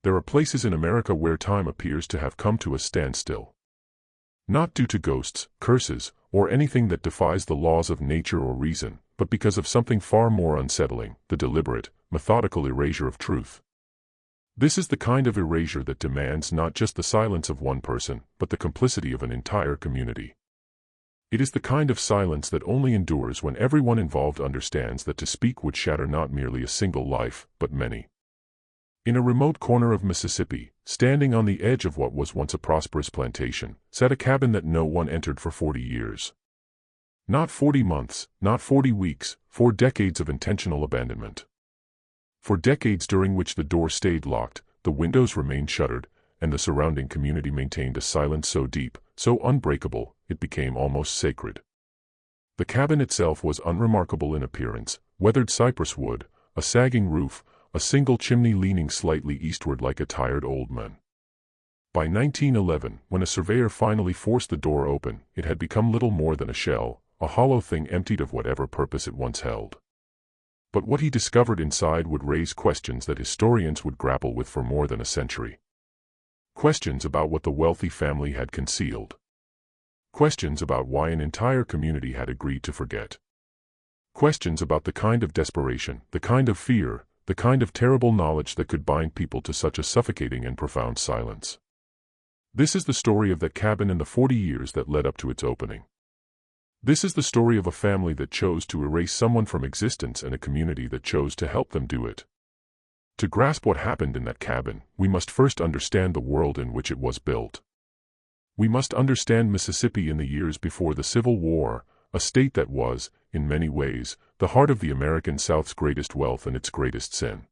There are places in America where time appears to have come to a standstill. Not due to ghosts, curses, or anything that defies the laws of nature or reason, but because of something far more unsettling, the deliberate, methodical erasure of truth. This is the kind of erasure that demands not just the silence of one person, but the complicity of an entire community. It is the kind of silence that only endures when everyone involved understands that to speak would shatter not merely a single life, but many. In a remote corner of Mississippi, standing on the edge of what was once a prosperous plantation, sat a cabin that no one entered for 40 years. Not 40 months, not 40 weeks, 4 decades of intentional abandonment. For decades during which the door stayed locked, the windows remained shuttered, and the surrounding community maintained a silence so deep, so unbreakable, it became almost sacred. The cabin itself was unremarkable in appearance: weathered cypress wood, a sagging roof, a single chimney leaning slightly eastward like a tired old man. By 1911, when a surveyor finally forced the door open, it had become little more than a shell, a hollow thing emptied of whatever purpose it once held. But what he discovered inside would raise questions that historians would grapple with for more than a century. Questions about what the wealthy family had concealed. Questions about why an entire community had agreed to forget. Questions about the kind of desperation, the kind of fear, the kind of terrible knowledge that could bind people to such a suffocating and profound silence. This is the story of that cabin and the 40 years that led up to its opening. This is the story of a family that chose to erase someone from existence and a community that chose to help them do it. To grasp what happened in that cabin, we must first understand the world in which it was built. We must understand Mississippi in the years before the Civil War, a state that was, in many ways, the heart of the American South's greatest wealth and its greatest sin.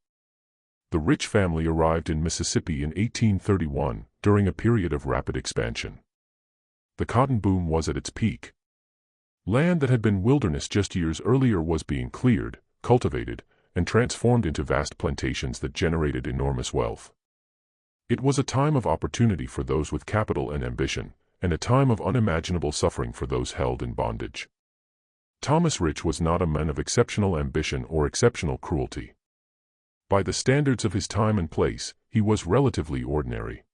The rich family arrived in Mississippi in 1831, during a period of rapid expansion. The cotton boom was at its peak. Land that had been wilderness just years earlier was being cleared, cultivated, and transformed into vast plantations that generated enormous wealth. It was a time of opportunity for those with capital and ambition, and a time of unimaginable suffering for those held in bondage. Thomas Rich was not a man of exceptional ambition or exceptional cruelty. By the standards of his time and place, he was relatively ordinary.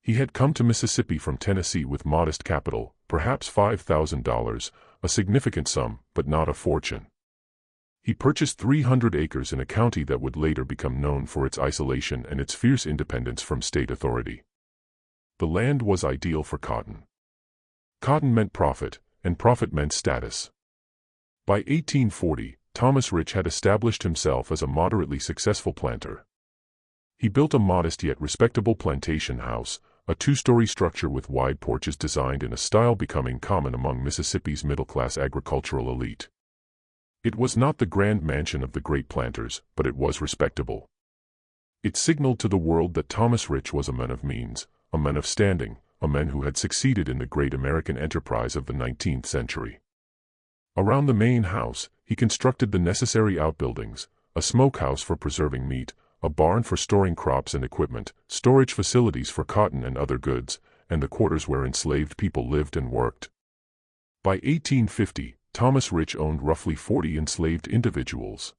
He had come to Mississippi from Tennessee with modest capital, perhaps $5,000, a significant sum, but not a fortune. He purchased 300 acres in a county that would later become known for its isolation and its fierce independence from state authority. The land was ideal for cotton. Cotton meant profit, and profit meant status. By 1840, Thomas Rich had established himself as a moderately successful planter. He built a modest yet respectable plantation house, a 2-story structure with wide porches designed in a style becoming common among Mississippi's middle-class agricultural elite. It was not the grand mansion of the great planters, but it was respectable. It signaled to the world that Thomas Rich was a man of means, a man of standing, a man who had succeeded in the great American enterprise of the 19th century. Around the main house, he constructed the necessary outbuildings: a smokehouse for preserving meat, a barn for storing crops and equipment, storage facilities for cotton and other goods, and the quarters where enslaved people lived and worked. By 1850, Thomas Rich owned roughly 40 enslaved individuals.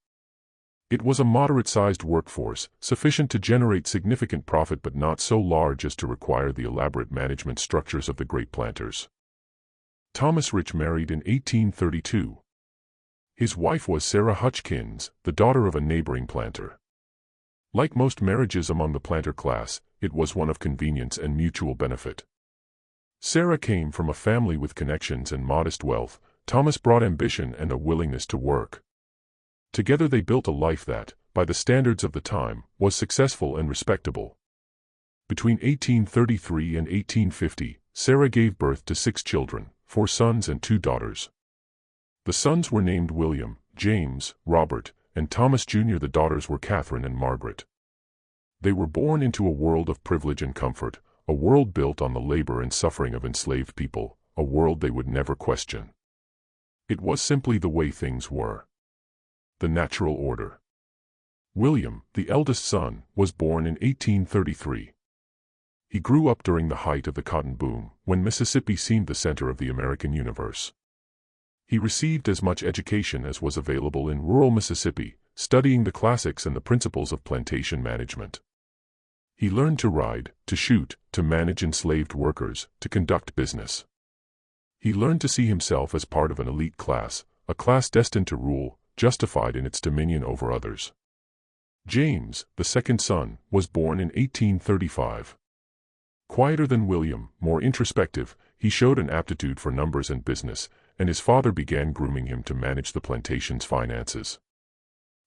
It was a moderate-sized workforce, sufficient to generate significant profit but not so large as to require the elaborate management structures of the great planters. Thomas Rich married in 1832. His wife was Sarah Hutchkins, the daughter of a neighboring planter. Like most marriages among the planter class, it was one of convenience and mutual benefit. Sarah came from a family with connections and modest wealth. Thomas brought ambition and a willingness to work. Together they built a life that, by the standards of the time, was successful and respectable. Between 1833 and 1850, Sarah gave birth to 6 children, 4 sons and 2 daughters. The sons were named William, James, Robert, and Thomas Jr. The daughters were Catherine and Margaret. They were born into a world of privilege and comfort, a world built on the labor and suffering of enslaved people, a world they would never question. It was simply the way things were. The natural order. William, the eldest son, was born in 1833. He grew up during the height of the cotton boom, when Mississippi seemed the center of the American universe. He received as much education as was available in rural Mississippi, studying the classics and the principles of plantation management. He learned to ride, to shoot, to manage enslaved workers, to conduct business. He learned to see himself as part of an elite class, a class destined to rule, justified in its dominion over others. James, the second son, was born in 1835. Quieter than William, more introspective, he showed an aptitude for numbers and business, and his father began grooming him to manage the plantation's finances.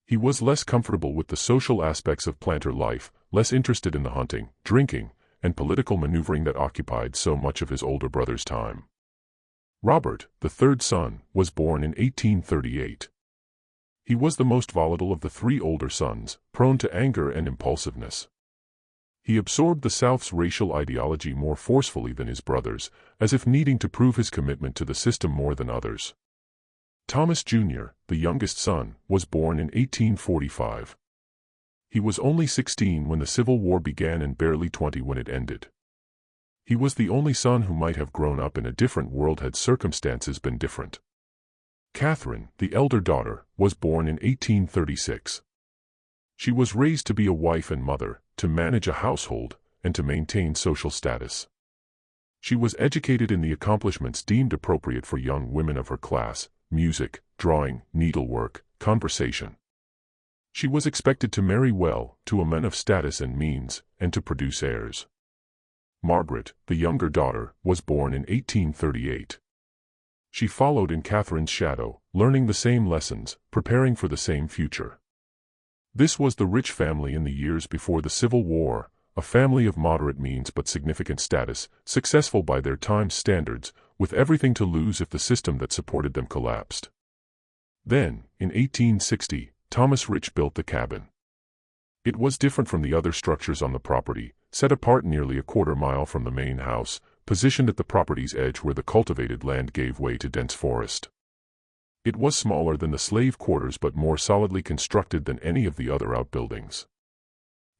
He was less comfortable with the social aspects of planter life, less interested in the hunting, drinking, and political maneuvering that occupied so much of his older brother's time. Robert, the third son, was born in 1838. He was the most volatile of the three older sons, prone to anger and impulsiveness. He absorbed the South's racial ideology more forcefully than his brothers, as if needing to prove his commitment to the system more than others. Thomas Jr., the youngest son, was born in 1845. He was only 16 when the Civil War began and barely 20 when it ended. He was the only son who might have grown up in a different world had circumstances been different. Catherine, the elder daughter, was born in 1836. She was raised to be a wife and mother, to manage a household, and to maintain social status. She was educated in the accomplishments deemed appropriate for young women of her class: music, drawing, needlework, conversation. She was expected to marry well, to a man of status and means, and to produce heirs. Margaret, the younger daughter, was born in 1838. She followed in Catherine's shadow, learning the same lessons, preparing for the same future. This was the rich family in the years before the Civil War, a family of moderate means but significant status, successful by their time's standards, with everything to lose if the system that supported them collapsed. Then, in 1860, Thomas Rich built the cabin. It was different from the other structures on the property, set apart nearly a quarter-mile from the main house, positioned at the property's edge where the cultivated land gave way to dense forest. It was smaller than the slave quarters but more solidly constructed than any of the other outbuildings.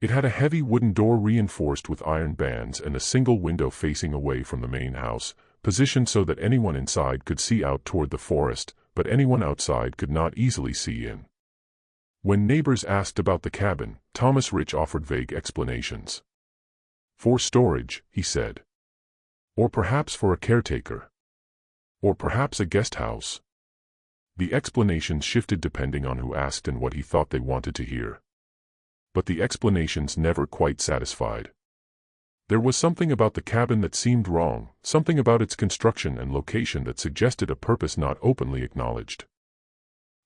It had a heavy wooden door reinforced with iron bands and a single window facing away from the main house, positioned so that anyone inside could see out toward the forest, but anyone outside could not easily see in. When neighbors asked about the cabin, Thomas Rich offered vague explanations. "For storage," he said. Or perhaps for a caretaker. Or perhaps a guest house. The explanations shifted depending on who asked and what he thought they wanted to hear. But the explanations never quite satisfied. There was something about the cabin that seemed wrong, something about its construction and location that suggested a purpose not openly acknowledged.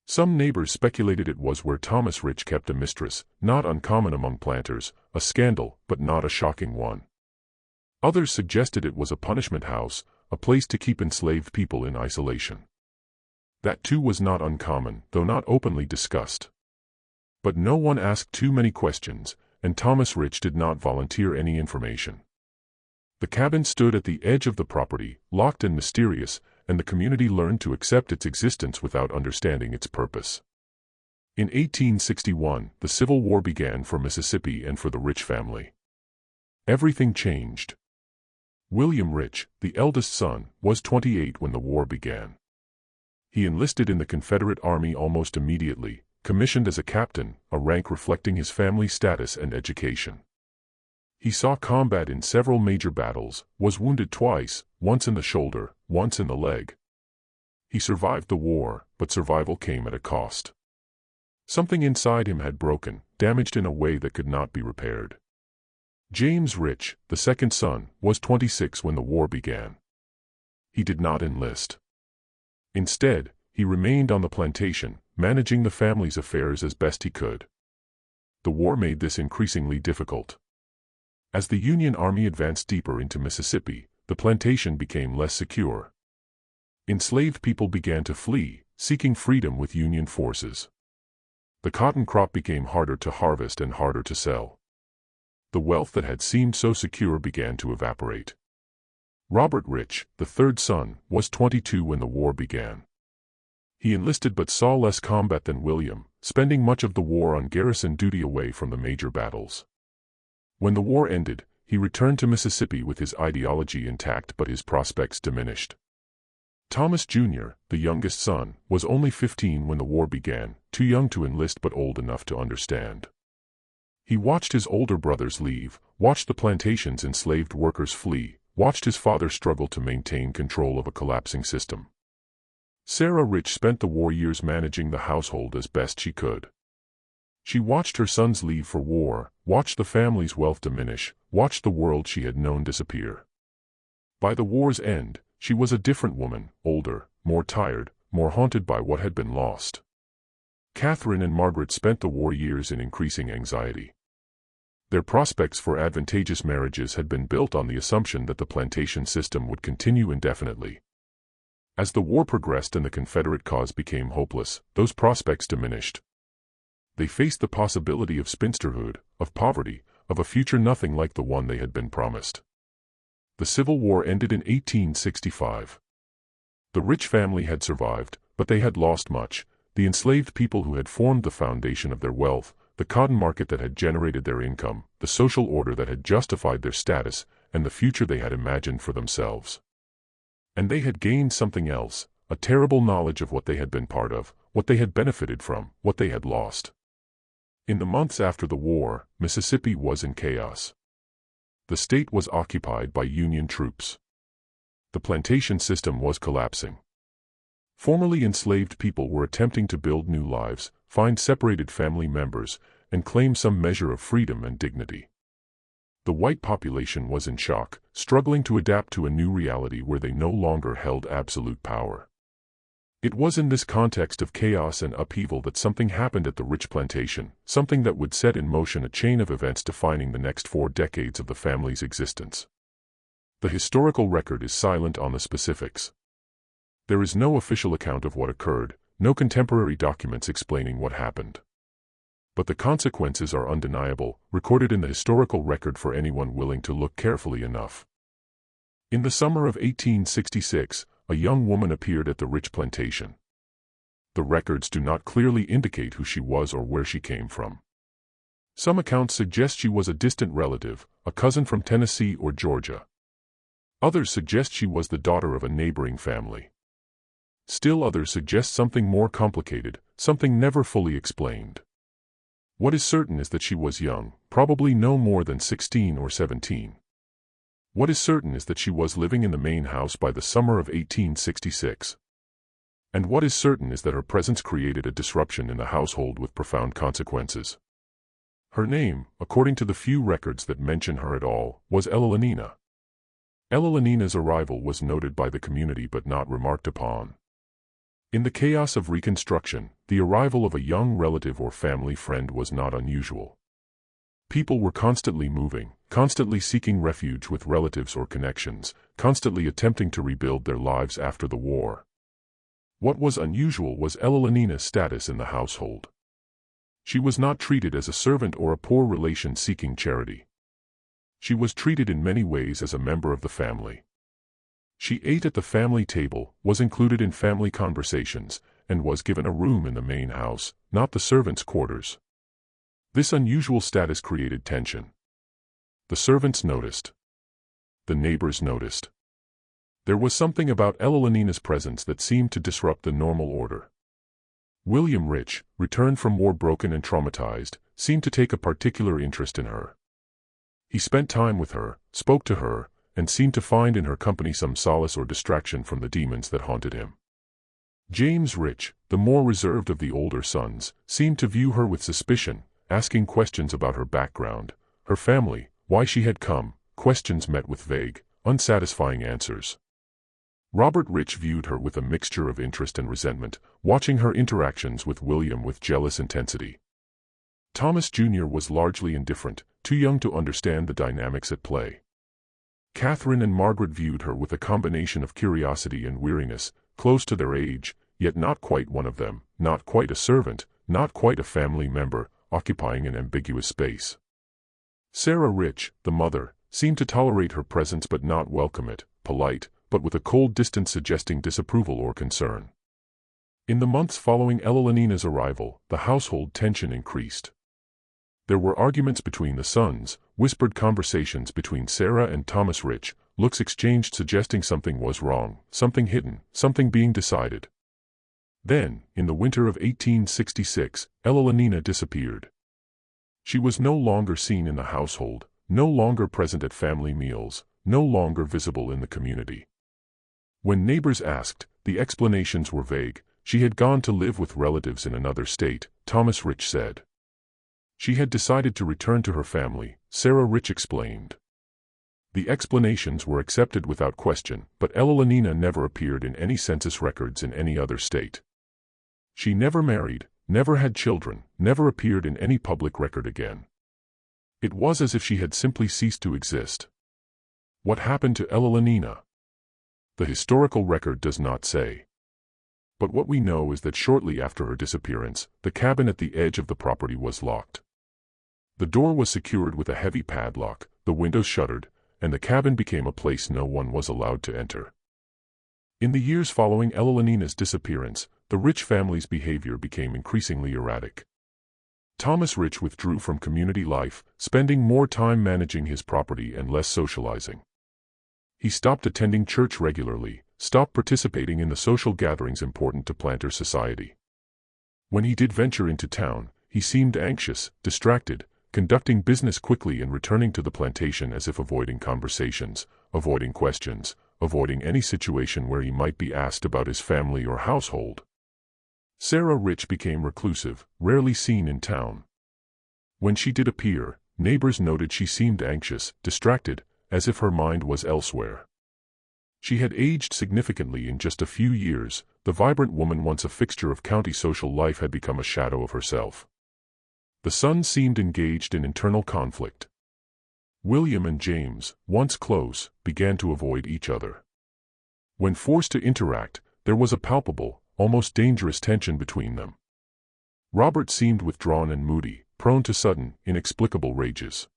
Some neighbors speculated it was where Thomas Rich kept a mistress, not uncommon among planters, a scandal, but not a shocking one. Others suggested it was a punishment house, a place to keep enslaved people in isolation. That too was not uncommon, though not openly discussed. But no one asked too many questions, and Thomas Rich did not volunteer any information. The cabin stood at the edge of the property, locked and mysterious, and the community learned to accept its existence without understanding its purpose. In 1861, the Civil War began for Mississippi and for the Rich family. Everything changed. William Rich, the eldest son, was 28 when the war began. He enlisted in the Confederate Army almost immediately, commissioned as a captain, a rank reflecting his family status and education. He saw combat in several major battles, was wounded twice, once in the shoulder, once in the leg. He survived the war, but survival came at a cost. Something inside him had broken, damaged in a way that could not be repaired. James Rich, the second son, was 26 when the war began. He did not enlist. Instead, he remained on the plantation, managing the family's affairs as best he could. The war made this increasingly difficult. As the Union Army advanced deeper into Mississippi, the plantation became less secure. Enslaved people began to flee, seeking freedom with Union forces. The cotton crop became harder to harvest and harder to sell. The wealth that had seemed so secure began to evaporate. Robert Rich, the third son, was 22 when the war began. He enlisted but saw less combat than William, spending much of the war on garrison duty away from the major battles. When the war ended, he returned to Mississippi with his ideology intact but his prospects diminished. Thomas Jr., the youngest son, was only 15 when the war began, too young to enlist but old enough to understand. He watched his older brothers leave, watched the plantation's enslaved workers flee, watched his father struggle to maintain control of a collapsing system. Sarah Rich spent the war years managing the household as best she could. She watched her sons leave for war, watched the family's wealth diminish, watched the world she had known disappear. By the war's end, she was a different woman, older, more tired, more haunted by what had been lost. Catherine and Margaret spent the war years in increasing anxiety. Their prospects for advantageous marriages had been built on the assumption that the plantation system would continue indefinitely. As the war progressed and the Confederate cause became hopeless, those prospects diminished. They faced the possibility of spinsterhood, of poverty, of a future nothing like the one they had been promised. The Civil War ended in 1865. The rich family had survived, but they had lost much: the enslaved people who had formed the foundation of their wealth, the cotton market that had generated their income, the social order that had justified their status, and the future they had imagined for themselves. And they had gained something else, a terrible knowledge of what they had been part of, what they had benefited from, what they had lost. In the months after the war, Mississippi was in chaos. The state was occupied by Union troops. The plantation system was collapsing. Formerly enslaved people were attempting to build new lives, find separated family members, and claim some measure of freedom and dignity. The white population was in shock, struggling to adapt to a new reality where they no longer held absolute power. It was in this context of chaos and upheaval that something happened at the rich plantation, something that would set in motion a chain of events defining the next 4 decades of the family's existence. The historical record is silent on the specifics. There is no official account of what occurred, no contemporary documents explaining what happened. But the consequences are undeniable, recorded in the historical record for anyone willing to look carefully enough. In the summer of 1866, a young woman appeared at the rich plantation. The records do not clearly indicate who she was or where she came from. Some accounts suggest she was a distant relative, a cousin from Tennessee or Georgia. Others suggest she was the daughter of a neighboring family. Still others suggest something more complicated, something never fully explained. What is certain is that she was young, probably no more than 16 or 17. What is certain is that she was living in the main house by the summer of 1866. And what is certain is that her presence created a disruption in the household with profound consequences. Her name, according to the few records that mention her at all, was Ellalinina. Ellalinina's arrival was noted by the community but not remarked upon. In the chaos of Reconstruction, the arrival of a young relative or family friend was not unusual. People were constantly moving, constantly seeking refuge with relatives or connections, constantly attempting to rebuild their lives after the war. What was unusual was Ellalinina's status in the household. She was not treated as a servant or a poor relation seeking charity. She was treated in many ways as a member of the family. She ate at the family table, was included in family conversations, and was given a room in the main house, not the servants' quarters. This unusual status created tension. The servants noticed. The neighbors noticed. There was something about Ellalinina's presence that seemed to disrupt the normal order. William Rich, returned from war broken and traumatized, seemed to take a particular interest in her. He spent time with her, spoke to her, and seemed to find in her company some solace or distraction from the demons that haunted him. James Rich, the more reserved of the older sons, seemed to view her with suspicion, asking questions about her background, her family, why she had come, questions met with vague, unsatisfying answers. Robert Rich viewed her with a mixture of interest and resentment, watching her interactions with William with jealous intensity. Thomas Jr. was largely indifferent, too young to understand the dynamics at play. Catherine and Margaret viewed her with a combination of curiosity and weariness, close to their age, yet not quite one of them, not quite a servant, not quite a family member, occupying an ambiguous space. Sarah Rich, the mother, seemed to tolerate her presence but not welcome it, polite, but with a cold distance suggesting disapproval or concern. In the months following Ellalinina's arrival, the household tension increased. There were arguments between the sons, whispered conversations between Sarah and Thomas Rich, looks exchanged suggesting something was wrong, something hidden, something being decided. Then, in the winter of 1866, Ellalinina disappeared. She was no longer seen in the household, no longer present at family meals, no longer visible in the community. When neighbors asked, the explanations were vague. She had gone to live with relatives in another state, Thomas Rich said. She had decided to return to her family, Sarah Rich explained. The explanations were accepted without question, but Elenina never appeared in any census records in any other state. She never married, never had children, never appeared in any public record again. It was as if she had simply ceased to exist. What happened to Elenina? The historical record does not say. But what we know is that shortly after her disappearance, the cabin at the edge of the property was locked. The door was secured with a heavy padlock, the windows shuttered, and the cabin became a place no one was allowed to enter. In the years following Elenina's disappearance, the Rich family's behavior became increasingly erratic. Thomas Rich withdrew from community life, spending more time managing his property and less socializing. He stopped attending church regularly, stopped participating in the social gatherings important to planter society. When he did venture into town, he seemed anxious, distracted, conducting business quickly and returning to the plantation as if avoiding conversations, avoiding questions, avoiding any situation where he might be asked about his family or household. Sarah Rich became reclusive, rarely seen in town. When she did appear, neighbors noted she seemed anxious, distracted, as if her mind was elsewhere. She had aged significantly in just a few years. The vibrant woman once a fixture of county social life had become a shadow of herself. The sons seemed engaged in internal conflict. William and James, once close, began to avoid each other. When forced to interact, there was a palpable, almost dangerous tension between them. Robert seemed withdrawn and moody, prone to sudden, inexplicable rages.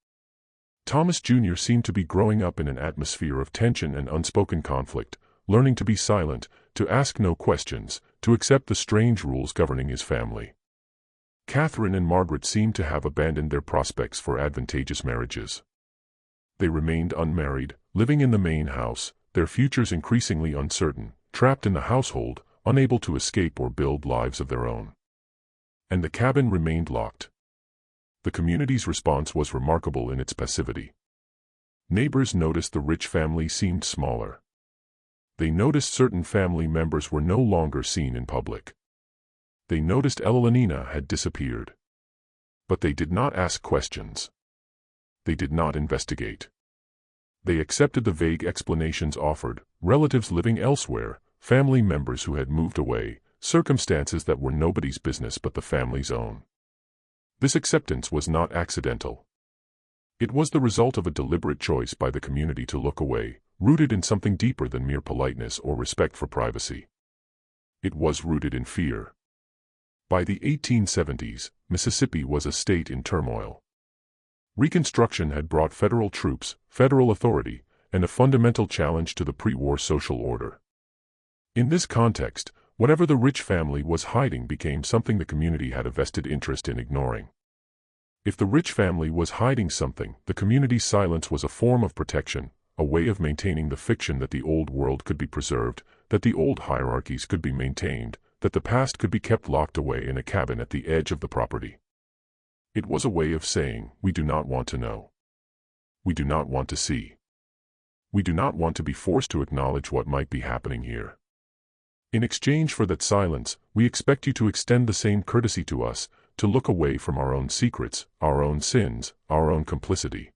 Thomas Jr. seemed to be growing up in an atmosphere of tension and unspoken conflict, learning to be silent, to ask no questions, to accept the strange rules governing his family. Catherine and Margaret seemed to have abandoned their prospects for advantageous marriages. They remained unmarried, living in the main house, their futures increasingly uncertain, trapped in the household, unable to escape or build lives of their own. And the cabin remained locked. The community's response was remarkable in its passivity. Neighbors noticed the Rich family seemed smaller. They noticed certain family members were no longer seen in public. They noticed Elenina had disappeared. But they did not ask questions. They did not investigate. They accepted the vague explanations offered, relatives living elsewhere, family members who had moved away, circumstances that were nobody's business but the family's own. This acceptance was not accidental. It was the result of a deliberate choice by the community to look away, rooted in something deeper than mere politeness or respect for privacy. It was rooted in fear. By the 1870s, Mississippi was a state in turmoil. Reconstruction had brought federal troops, federal authority, and a fundamental challenge to the pre-war social order. In this context, whatever the Rich family was hiding became something the community had a vested interest in ignoring. If the Rich family was hiding something, the community's silence was a form of protection, a way of maintaining the fiction that the old world could be preserved, that the old hierarchies could be maintained, that the past could be kept locked away in a cabin at the edge of the property. It was a way of saying, we do not want to know. We do not want to see. We do not want to be forced to acknowledge what might be happening here. In exchange for that silence, we expect you to extend the same courtesy to us, to look away from our own secrets, our own sins, our own complicity.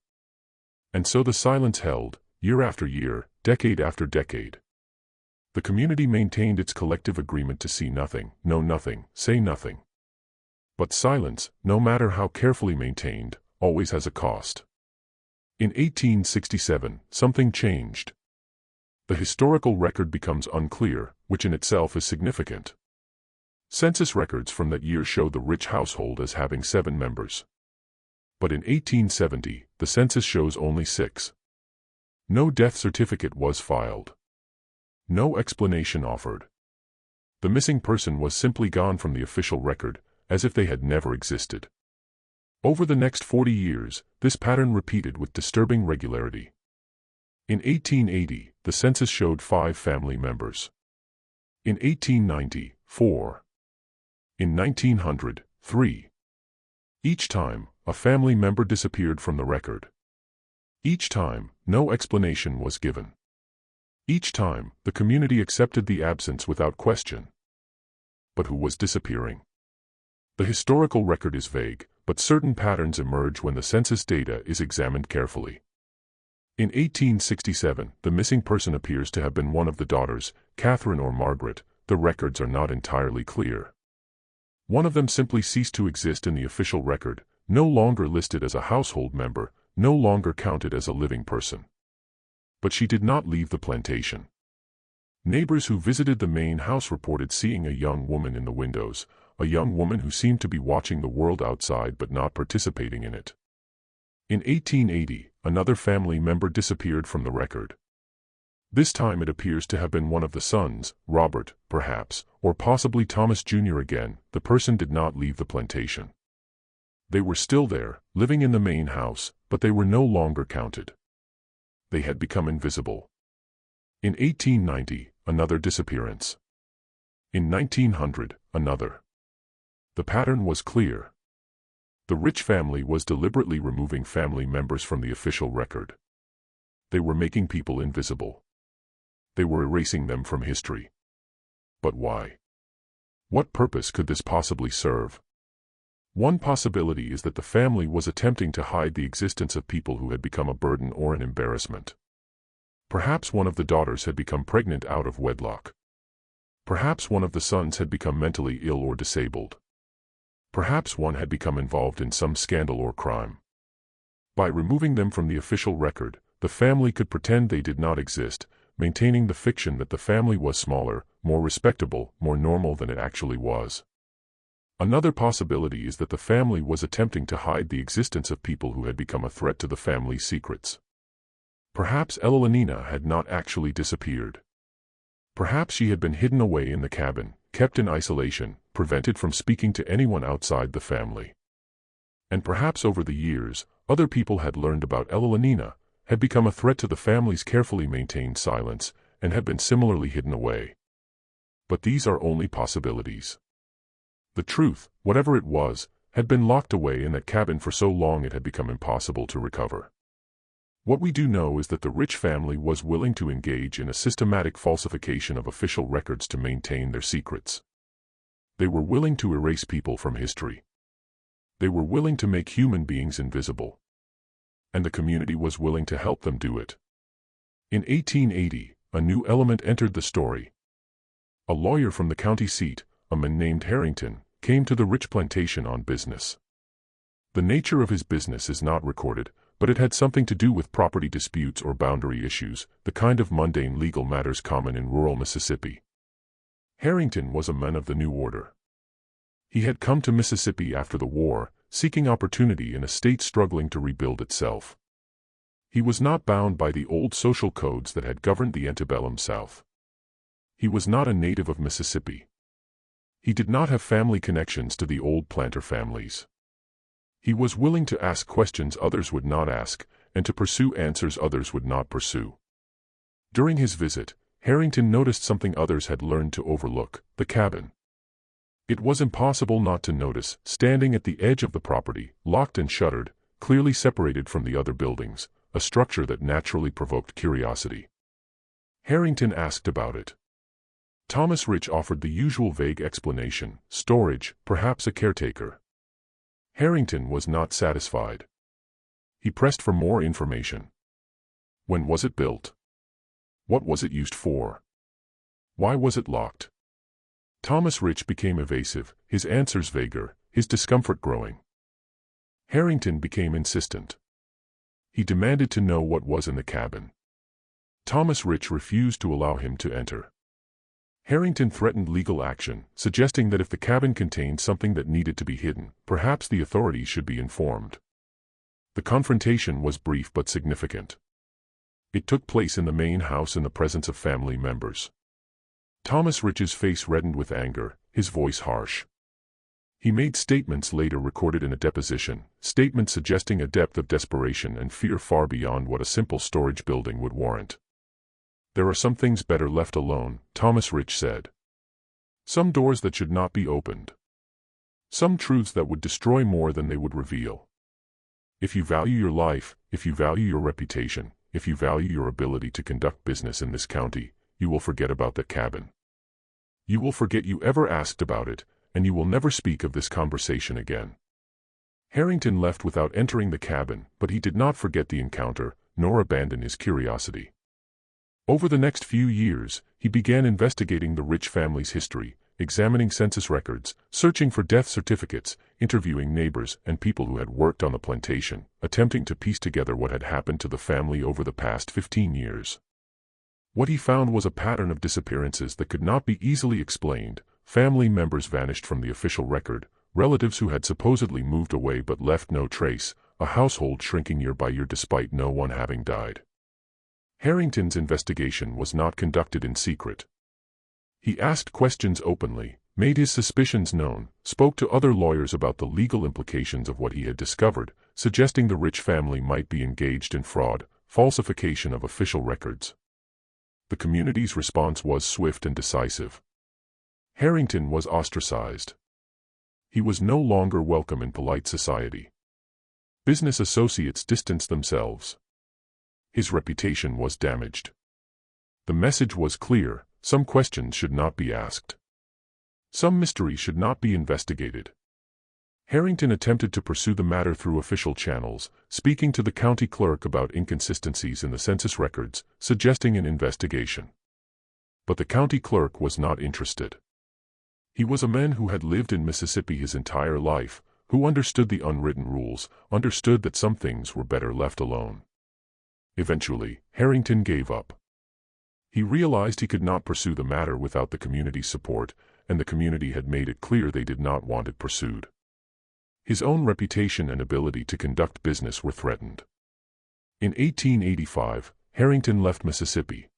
And so the silence held, year after year, decade after decade. The community maintained its collective agreement to see nothing, know nothing, say nothing. But silence, no matter how carefully maintained, always has a cost. In 1867, something changed. The historical record becomes unclear, which in itself is significant. Census records from that year show the Rich household as having 7 members. But in 1870, the census shows only 6. No death certificate was filed. No explanation offered. The missing person was simply gone from the official record, as if they had never existed. Over the next 40 years, this pattern repeated with disturbing regularity. In 1880, the census showed 5 family members. In 1890, 4. In 1900, 3. Each time, a family member disappeared from the record. Each time, no explanation was given. Each time, the community accepted the absence without question. But who was disappearing? The historical record is vague, but certain patterns emerge when the census data is examined carefully. In 1867, the missing person appears to have been one of the daughters, Catherine or Margaret. The records are not entirely clear. One of them simply ceased to exist in the official record, no longer listed as a household member, no longer counted as a living person. But she did not leave the plantation. Neighbors who visited the main house reported seeing a young woman in the windows, a young woman who seemed to be watching the world outside but not participating in it. In 1880, another family member disappeared from the record. This time it appears to have been one of the sons, Robert, perhaps, or possibly Thomas Jr. again. The person did not leave the plantation. They were still there, living in the main house, but they were no longer counted. They had become invisible. In 1890, another disappearance. In 1900, another. The pattern was clear. The rich family was deliberately removing family members from the official record. They were making people invisible. They were erasing them from history. But why? What purpose could this possibly serve? One possibility is that the family was attempting to hide the existence of people who had become a burden or an embarrassment. Perhaps one of the daughters had become pregnant out of wedlock. Perhaps one of the sons had become mentally ill or disabled. Perhaps one had become involved in some scandal or crime. By removing them from the official record, the family could pretend they did not exist, maintaining the fiction that the family was smaller, more respectable, more normal than it actually was. Another possibility is that the family was attempting to hide the existence of people who had become a threat to the family's secrets. Perhaps Evelina had not actually disappeared. Perhaps she had been hidden away in the cabin, kept in isolation, prevented from speaking to anyone outside the family. And perhaps over the years, other people had learned about Evelina, had become a threat to the family's carefully maintained silence, and had been similarly hidden away. But these are only possibilities. The truth, whatever it was, had been locked away in that cabin for so long it had become impossible to recover. What we do know is that the rich family was willing to engage in a systematic falsification of official records to maintain their secrets. They were willing to erase people from history. They were willing to make human beings invisible. And the community was willing to help them do it. In 1880, a new element entered the story. A lawyer from the county seat, a man named Harrington, came to the rich plantation on business. The nature of his business is not recorded, but it had something to do with property disputes or boundary issues, the kind of mundane legal matters common in rural Mississippi. Harrington was a man of the new order. He had come to Mississippi after the war, seeking opportunity in a state struggling to rebuild itself. He was not bound by the old social codes that had governed the antebellum South. He was not a native of Mississippi. He did not have family connections to the old planter families. He was willing to ask questions others would not ask, and to pursue answers others would not pursue. During his visit, Harrington noticed something others had learned to overlook: the cabin. It was impossible not to notice, standing at the edge of the property, locked and shuttered, clearly separated from the other buildings, a structure that naturally provoked curiosity. Harrington asked about it. Thomas Rich offered the usual vague explanation: storage, perhaps a caretaker. Harrington was not satisfied. He pressed for more information. When was it built? What was it used for? Why was it locked? Thomas Rich became evasive, his answers vaguer, his discomfort growing. Harrington became insistent. He demanded to know what was in the cabin. Thomas Rich refused to allow him to enter. Harrington threatened legal action, suggesting that if the cabin contained something that needed to be hidden, perhaps the authorities should be informed. The confrontation was brief but significant. It took place in the main house in the presence of family members. Thomas Rich's face reddened with anger, his voice harsh. He made statements later recorded in a deposition, statements suggesting a depth of desperation and fear far beyond what a simple storage building would warrant. "There are some things better left alone," Thomas Rich said. "Some doors that should not be opened. Some truths that would destroy more than they would reveal. If you value your life, if you value your reputation, if you value your ability to conduct business in this county, you will forget about that cabin. You will forget you ever asked about it, and you will never speak of this conversation again. Harrington left without entering the cabin, but he did not forget the encounter, nor abandon his curiosity. Over the next few years, he began investigating the Rich family's history, examining census records, searching for death certificates, interviewing neighbors and people who had worked on the plantation, attempting to piece together what had happened to the family over the past 15 years. What he found was a pattern of disappearances that could not be easily explained. Family members vanished from the official record, relatives who had supposedly moved away but left no trace, a household shrinking year by year despite no one having died. Harrington's investigation was not conducted in secret. He asked questions openly, made his suspicions known, spoke to other lawyers about the legal implications of what he had discovered, suggesting the Rich family might be engaged in fraud, falsification of official records. The community's response was swift and decisive. Harrington was ostracized. He was no longer welcome in polite society. Business associates distanced themselves. His reputation was damaged. The message was clear: some questions should not be asked. Some mystery should not be investigated. Harrington attempted to pursue the matter through official channels, speaking to the county clerk about inconsistencies in the census records, suggesting an investigation. But the county clerk was not interested. He was a man who had lived in Mississippi his entire life, who understood the unwritten rules, understood that some things were better left alone. Eventually, Harrington gave up. He realized he could not pursue the matter without the community's support, and the community had made it clear they did not want it pursued. His own reputation and ability to conduct business were threatened. In 1885, Harrington left Mississippi.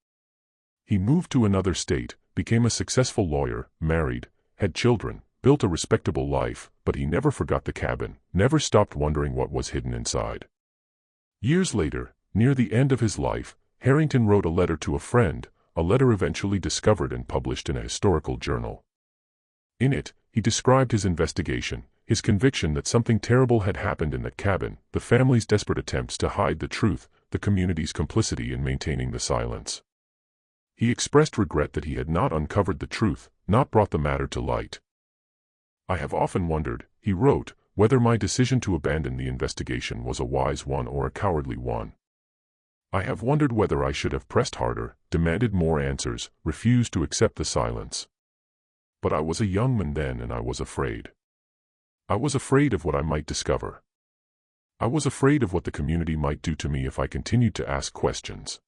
He moved to another state, became a successful lawyer, married, had children, built a respectable life, but he never forgot the cabin, never stopped wondering what was hidden inside. Years later, near the end of his life, Harrington wrote a letter to a friend, a letter eventually discovered and published in a historical journal. In it, he described his investigation, his conviction that something terrible had happened in that cabin, the family's desperate attempts to hide the truth, the community's complicity in maintaining the silence. He expressed regret that he had not uncovered the truth, not brought the matter to light. "I have often wondered," he wrote, "whether my decision to abandon the investigation was a wise one or a cowardly one. I have wondered whether I should have pressed harder, demanded more answers, refused to accept the silence. But I was a young man then and I was afraid. I was afraid of what I might discover. I was afraid of what the community might do to me if I continued to ask questions.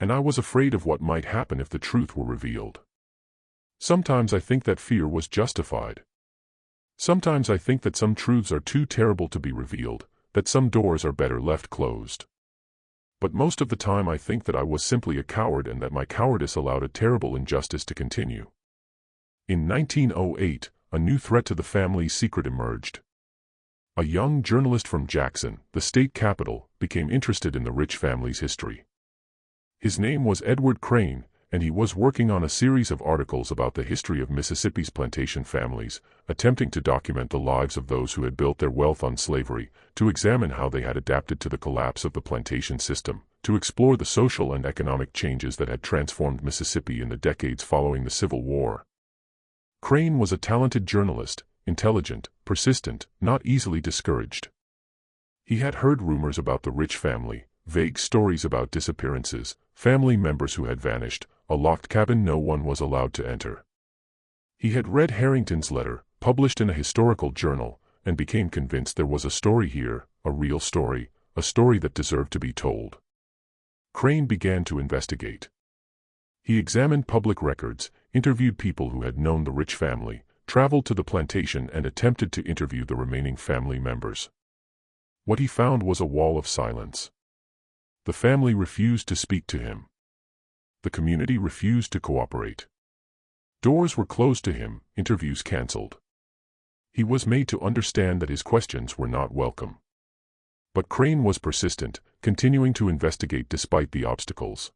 And I was afraid of what might happen if the truth were revealed. Sometimes I think that fear was justified. Sometimes I think that some truths are too terrible to be revealed, that some doors are better left closed. But most of the time I think that I was simply a coward and that my cowardice allowed a terrible injustice to continue." In 1908, a new threat to the family's secret emerged. A young journalist from Jackson, the state capital, became interested in the Rich family's history. His name was Edward Crane, and he was working on a series of articles about the history of Mississippi's plantation families, attempting to document the lives of those who had built their wealth on slavery, to examine how they had adapted to the collapse of the plantation system, to explore the social and economic changes that had transformed Mississippi in the decades following the Civil War. Crane was a talented journalist, intelligent, persistent, not easily discouraged. He had heard rumors about the Rich family, vague stories about disappearances, family members who had vanished, a locked cabin no one was allowed to enter. He had read Harrington's letter, published in a historical journal, and became convinced there was a story here, a real story, a story that deserved to be told. Crane began to investigate. He examined public records, interviewed people who had known the Rich family, traveled to the plantation and attempted to interview the remaining family members. What he found was a wall of silence. The family refused to speak to him. The community refused to cooperate. Doors were closed to him, interviews canceled. He was made to understand that his questions were not welcome. But Crane was persistent, continuing to investigate despite the obstacles.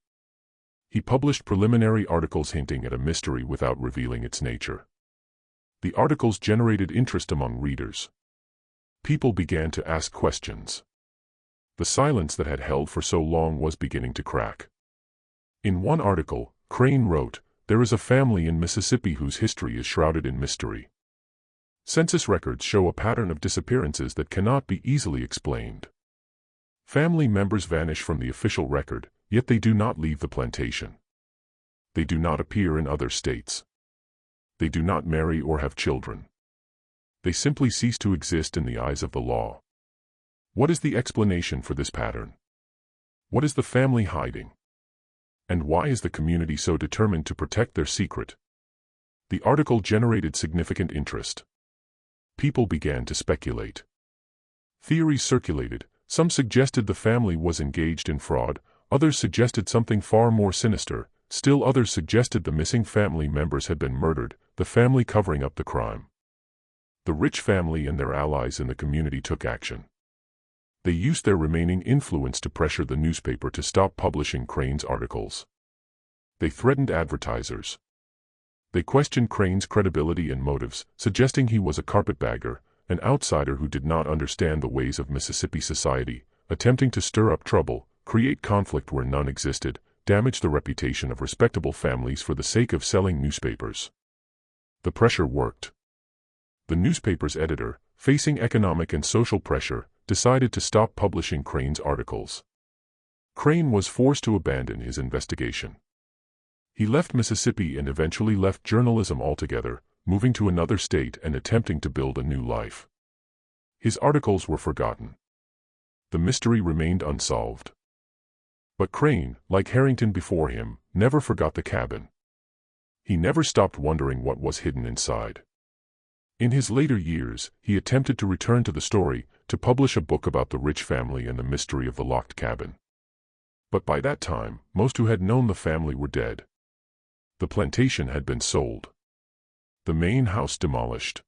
He published preliminary articles hinting at a mystery without revealing its nature. The articles generated interest among readers. People began to ask questions. The silence that had held for so long was beginning to crack. In one article, Crane wrote, "There is a family in Mississippi whose history is shrouded in mystery. Census records show a pattern of disappearances that cannot be easily explained. Family members vanish from the official record, yet they do not leave the plantation. They do not appear in other states. They do not marry or have children. They simply cease to exist in the eyes of the law. What is the explanation for this pattern? What is the family hiding? And why is the community so determined to protect their secret?" The article generated significant interest. People began to speculate. Theories circulated. Some suggested the family was engaged in fraud, others suggested something far more sinister, still others suggested the missing family members had been murdered, the family covering up the crime. The rich family and their allies in the community took action. They used their remaining influence to pressure the newspaper to stop publishing Crane's articles. They threatened advertisers. They questioned Crane's credibility and motives, suggesting he was a carpetbagger, an outsider who did not understand the ways of Mississippi society, attempting to stir up trouble, create conflict where none existed, damage the reputation of respectable families for the sake of selling newspapers. The pressure worked. The newspaper's editor, facing economic and social pressure, decided to stop publishing Crane's articles. Crane was forced to abandon his investigation. He left Mississippi and eventually left journalism altogether, moving to another state and attempting to build a new life. His articles were forgotten. The mystery remained unsolved. But Crane, like Harrington before him, never forgot the cabin. He never stopped wondering what was hidden inside. In his later years, he attempted to return to the story, to publish a book about the rich family and the mystery of the locked cabin. But by that time, most who had known the family were dead. The plantation had been sold. The main house demolished.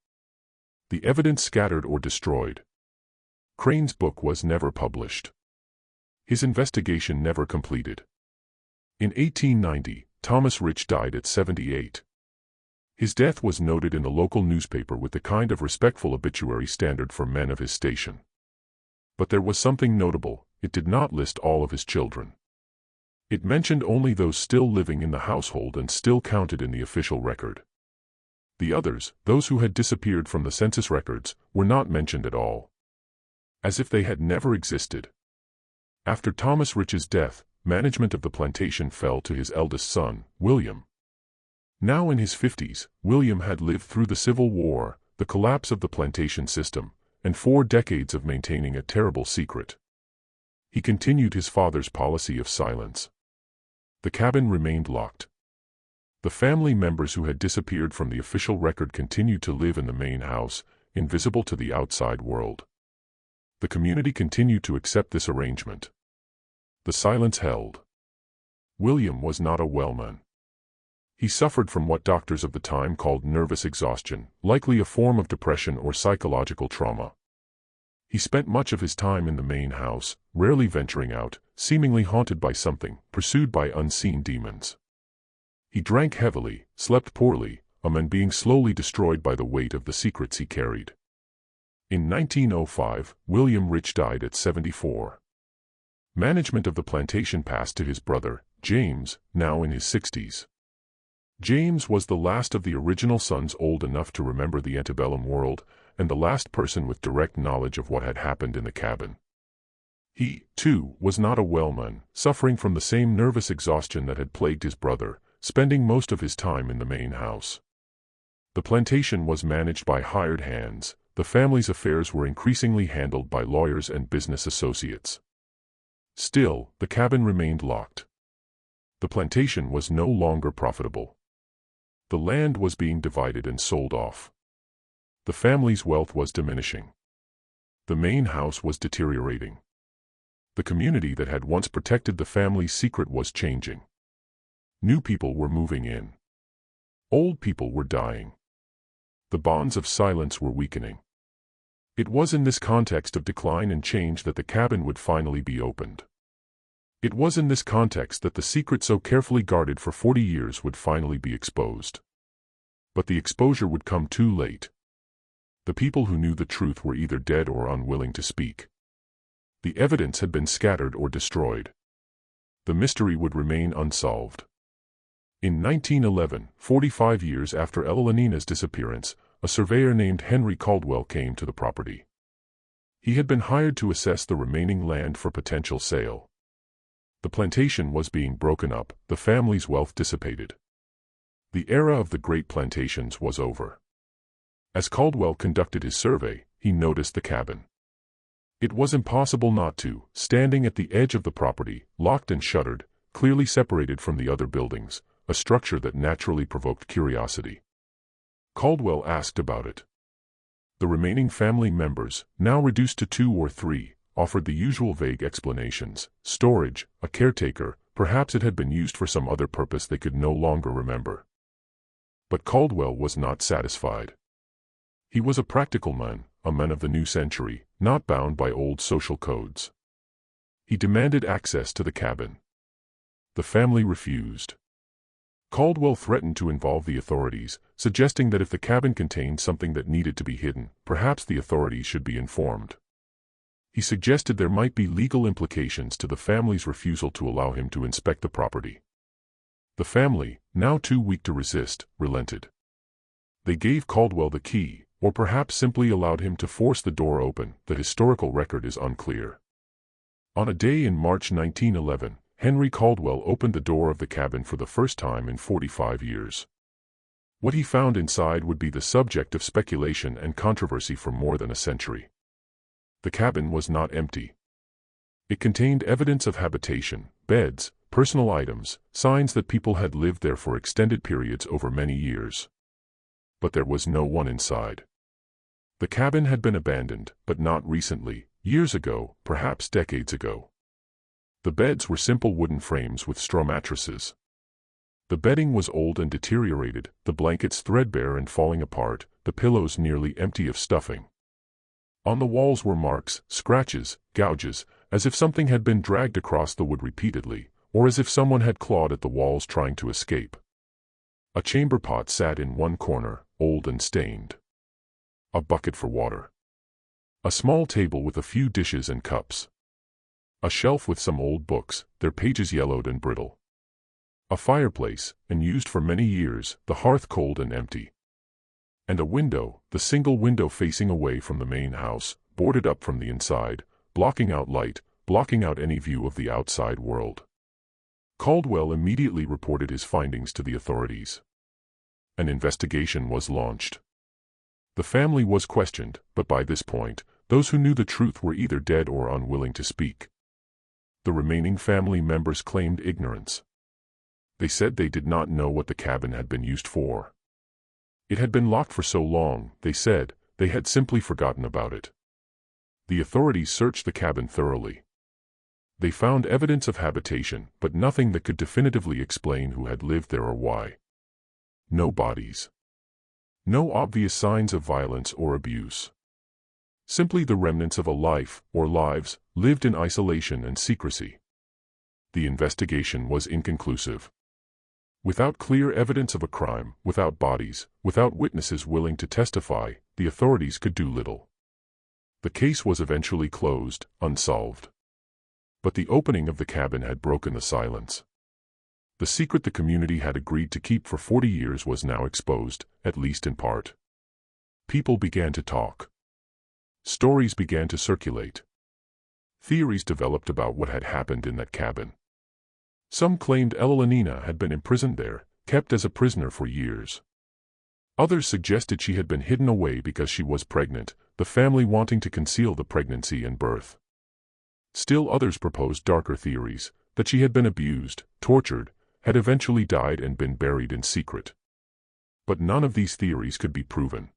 The evidence scattered or destroyed. Crane's book was never published. His investigation never completed. In 1890, Thomas Rich died at 78. His death was noted in the local newspaper with the kind of respectful obituary standard for men of his station. But there was something notable: it did not list all of his children. It mentioned only those still living in the household and still counted in the official record. The others, those who had disappeared from the census records, were not mentioned at all. As if they had never existed. After Thomas Rich's death, management of the plantation fell to his eldest son, William. Now in his 50s, William had lived through the Civil War, the collapse of the plantation system, and 4 decades of maintaining a terrible secret. He continued his father's policy of silence. The cabin remained locked. The family members who had disappeared from the official record continued to live in the main house, invisible to the outside world. The community continued to accept this arrangement. The silence held. William was not a well man. He suffered from what doctors of the time called nervous exhaustion, likely a form of depression or psychological trauma. He spent much of his time in the main house, rarely venturing out, seemingly haunted by something, pursued by unseen demons. He drank heavily, slept poorly, a man being slowly destroyed by the weight of the secrets he carried. In 1905, William Rich died at 74. Management of the plantation passed to his brother, James, now in his 60s. James was the last of the original sons old enough to remember the antebellum world, and the last person with direct knowledge of what had happened in the cabin. He, too, was not a well man, suffering from the same nervous exhaustion that had plagued his brother, spending most of his time in the main house. The plantation was managed by hired hands. The family's affairs were increasingly handled by lawyers and business associates. Still, the cabin remained locked. The plantation was no longer profitable. The land was being divided and sold off. The family's wealth was diminishing. The main house was deteriorating. The community that had once protected the family's secret was changing. New people were moving in. Old people were dying. The bonds of silence were weakening. It was in this context of decline and change that the cabin would finally be opened. It was in this context that the secret so carefully guarded for 40 years would finally be exposed. But the exposure would come too late. The people who knew the truth were either dead or unwilling to speak. The evidence had been scattered or destroyed. The mystery would remain unsolved. In 1911, 45 years after Evelynina's disappearance, a surveyor named Henry Caldwell came to the property. He had been hired to assess the remaining land for potential sale. The plantation was being broken up, the family's wealth dissipated. The era of the great plantations was over. As Caldwell conducted his survey, he noticed the cabin. It was impossible not to, standing at the edge of the property, locked and shuttered, clearly separated from the other buildings, a structure that naturally provoked curiosity. Caldwell asked about it. The remaining family members, now reduced to 2 or 3, offered the usual vague explanations: storage, a caretaker, perhaps it had been used for some other purpose they could no longer remember. But Caldwell was not satisfied. He was a practical man, a man of the new century, not bound by old social codes. He demanded access to the cabin. The family refused. Caldwell threatened to involve the authorities, suggesting that if the cabin contained something that needed to be hidden, perhaps the authorities should be informed. He suggested there might be legal implications to the family's refusal to allow him to inspect the property. The family, now too weak to resist, relented. They gave Caldwell the key, or perhaps simply allowed him to force the door open. The historical record is unclear. On a day in March 1911, Henry Caldwell opened the door of the cabin for the first time in 45 years. What he found inside would be the subject of speculation and controversy for more than a century. The cabin was not empty. It contained evidence of habitation, beds, personal items, signs that people had lived there for extended periods over many years. But there was no one inside. The cabin had been abandoned, but not recently, years ago, perhaps decades ago. The beds were simple wooden frames with straw mattresses. The bedding was old and deteriorated, the blankets threadbare and falling apart, the pillows nearly empty of stuffing. On the walls were marks, scratches, gouges, as if something had been dragged across the wood repeatedly, or as if someone had clawed at the walls trying to escape. A chamber pot sat in one corner, old and stained. A bucket for water. A small table with a few dishes and cups. A shelf with some old books, their pages yellowed and brittle. A fireplace, unused for many years, the hearth cold and empty. And a window, the single window facing away from the main house, boarded up from the inside, blocking out light, blocking out any view of the outside world. Caldwell immediately reported his findings to the authorities. An investigation was launched. The family was questioned, but by this point, those who knew the truth were either dead or unwilling to speak. The remaining family members claimed ignorance. They said they did not know what the cabin had been used for. It had been locked for so long, they said, they had simply forgotten about it. The authorities searched the cabin thoroughly. They found evidence of habitation, but nothing that could definitively explain who had lived there or why. No bodies. No obvious signs of violence or abuse. Simply the remnants of a life, or lives, lived in isolation and secrecy. The investigation was inconclusive. Without clear evidence of a crime, without bodies, without witnesses willing to testify, the authorities could do little. The case was eventually closed, unsolved. But the opening of the cabin had broken the silence. The secret the community had agreed to keep for 40 years was now exposed, at least in part. People began to talk. Stories began to circulate. Theories developed about what had happened in that cabin. Some claimed Evelynina had been imprisoned there, kept as a prisoner for years. Others suggested she had been hidden away because she was pregnant, the family wanting to conceal the pregnancy and birth. Still others proposed darker theories, that she had been abused, tortured, had eventually died and been buried in secret. But none of these theories could be proven.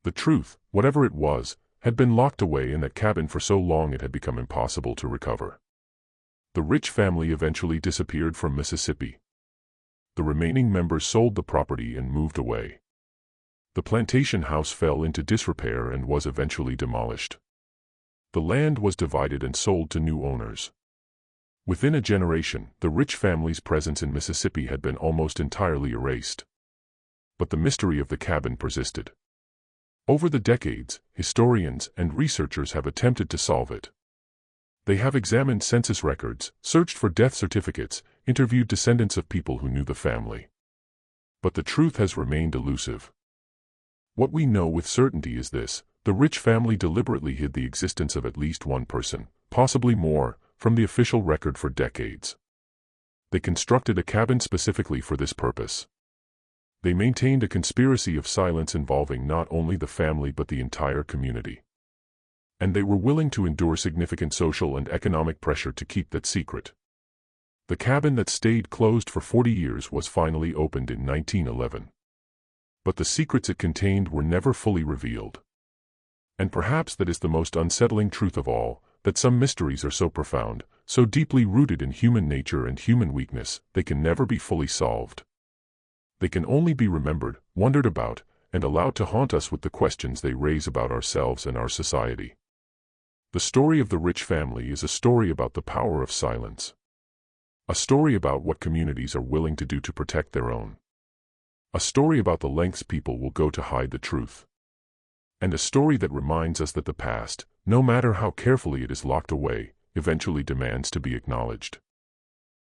The truth, whatever it was, had been locked away in that cabin for so long it had become impossible to recover. The rich family eventually disappeared from Mississippi. The remaining members sold the property and moved away. The plantation house fell into disrepair and was eventually demolished. The land was divided and sold to new owners. Within a generation, the rich family's presence in Mississippi had been almost entirely erased. But the mystery of the cabin persisted. Over the decades, historians and researchers have attempted to solve it. They have examined census records, searched for death certificates, interviewed descendants of people who knew the family. But the truth has remained elusive. What we know with certainty is this: the Rich family deliberately hid the existence of at least one person, possibly more, from the official record for decades. They constructed a cabin specifically for this purpose. They maintained a conspiracy of silence involving not only the family but the entire community. And they were willing to endure significant social and economic pressure to keep that secret. The cabin that stayed closed for 40 years was finally opened in 1911. But the secrets it contained were never fully revealed. And perhaps that is the most unsettling truth of all, that some mysteries are so profound, so deeply rooted in human nature and human weakness, they can never be fully solved. They can only be remembered, wondered about, and allowed to haunt us with the questions they raise about ourselves and our society. The story of the Rich family is a story about the power of silence. A story about what communities are willing to do to protect their own. A story about the lengths people will go to hide the truth. And a story that reminds us that the past, no matter how carefully it is locked away, eventually demands to be acknowledged.